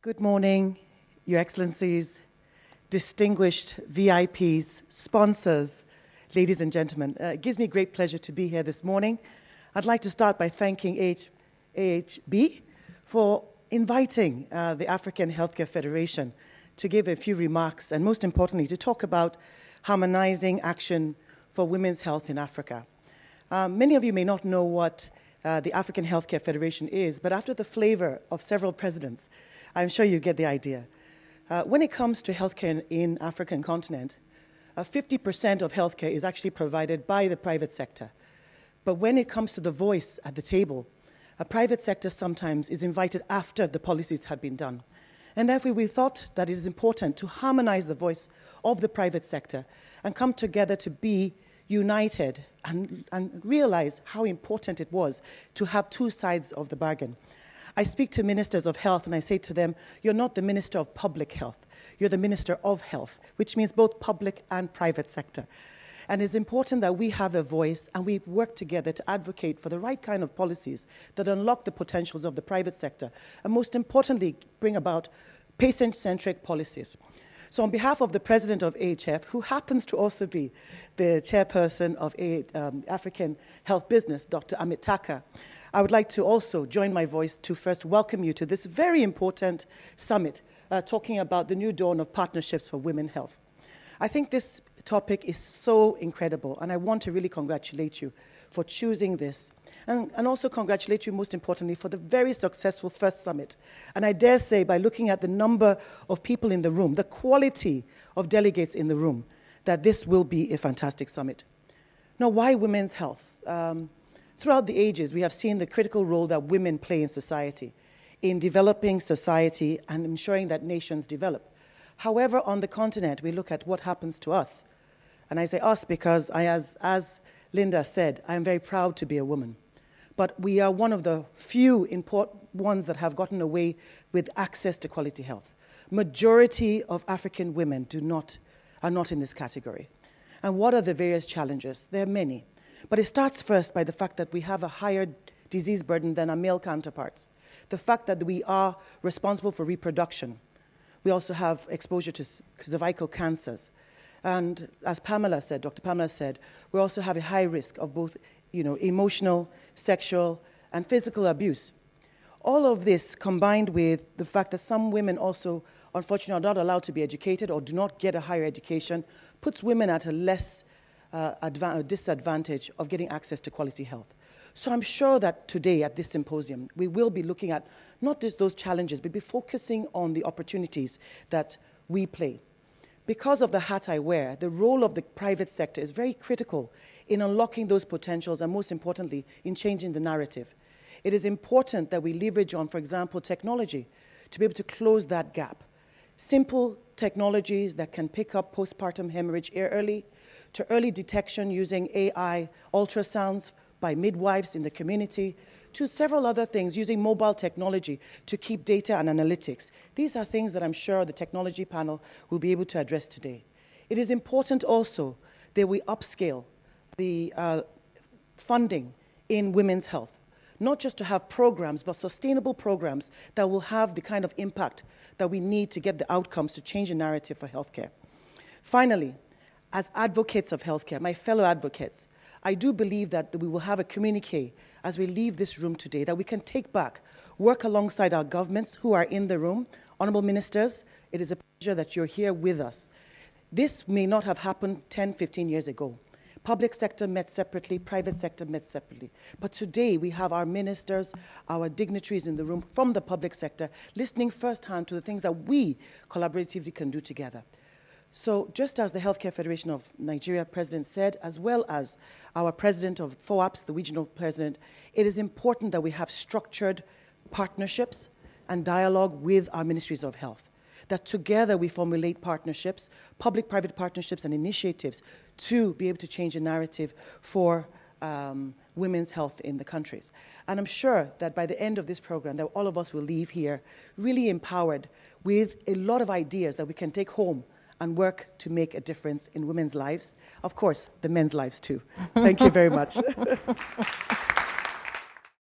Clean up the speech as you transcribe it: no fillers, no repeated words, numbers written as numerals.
Good morning, Your Excellencies, distinguished VIPs, sponsors, ladies and gentlemen. It gives me great pleasure to be here this morning. I'd like to start by thanking AHB for inviting the African Healthcare Federation to give a few remarks and, most importantly, to talk about harmonizing action for women's health in Africa. Many of you may not know what the African Healthcare Federation is, but after the flavor of several presidents, I'm sure you get the idea. When it comes to healthcare in African continent, 50% of healthcare is actually provided by the private sector. But when it comes to the voice at the table, a private sector sometimes is invited after the policies have been done. And therefore, we thought that it is important to harmonize the voice of the private sector and come together to be united and realize how important it was to have two sides of the bargain. I speak to ministers of health and I say to them, you're not the minister of public health, you're the minister of health, which means both public and private sector. And it's important that we have a voice and we work together to advocate for the right kind of policies that unlock the potentials of the private sector and, most importantly, bring about patient-centric policies. So on behalf of the president of AHF, who happens to also be the chairperson of African Health Business, Dr. Amit Taka, I would like to also join my voice to first welcome you to this very important summit talking about the new dawn of partnerships for women's health. I think this topic is so incredible, and I want to really congratulate you for choosing this, and also congratulate you, most importantly, for the very successful first summit. And I dare say, by looking at the number of people in the room, the quality of delegates in the room, that this will be a fantastic summit. Now, why women's health? Throughout the ages, we have seen the critical role that women play in society, in developing society and ensuring that nations develop. However, on the continent, we look at what happens to us. And I say us because, as Linda said, I am very proud to be a woman. But we are one of the few important ones that have gotten away with access to quality health. Majority of African women are not in this category. And what are the various challenges? There are many. But it starts first by the fact that we have a higher disease burden than our male counterparts. The fact that we are responsible for reproduction. We also have exposure to cervical cancers. And as Pamela said, Dr. Pamela said, we also have a high risk of both, emotional, sexual, and physical abuse. All of this combined with the fact that some women also, unfortunately, are not allowed to be educated or do not get a higher education, puts women at a less disadvantage of getting access to quality health. So I'm sure that today at this symposium, we will be looking at not just those challenges, but be focusing on the opportunities that we play. Because of the hat I wear, the role of the private sector is very critical in unlocking those potentials and, most importantly, in changing the narrative. It is important that we leverage on, for example, technology to be able to close that gap. Simple technologies that can pick up postpartum hemorrhage early, to early detection using AI ultrasounds by midwives in the community, to several other things using mobile technology to keep data and analytics. These are things that I'm sure the technology panel will be able to address today. It is important also that we upscale the funding in women's health, not just to have programs, but sustainable programs that will have the kind of impact that we need to get the outcomes to change the narrative for healthcare. Finally, as advocates of healthcare, my fellow advocates, I do believe that we will have a communique as we leave this room today that we can take back, work alongside our governments who are in the room. Honorable ministers, it is a pleasure that you're here with us. This may not have happened 10, 15 years ago. Public sector met separately, private sector met separately. But today we have our ministers, our dignitaries in the room from the public sector, listening firsthand to the things that we collaboratively can do together. So just as the Healthcare Federation of Nigeria president said, as well as our president of FOAPS, the regional president, it is important that we have structured partnerships and dialogue with our ministries of health, that together we formulate partnerships, public-private partnerships and initiatives to be able to change the narrative for women's health in the countries. And I'm sure that by the end of this program, that all of us will leave here really empowered with a lot of ideas that we can take home and work to make a difference in women's lives. Of course, the men's lives too. Thank you very much.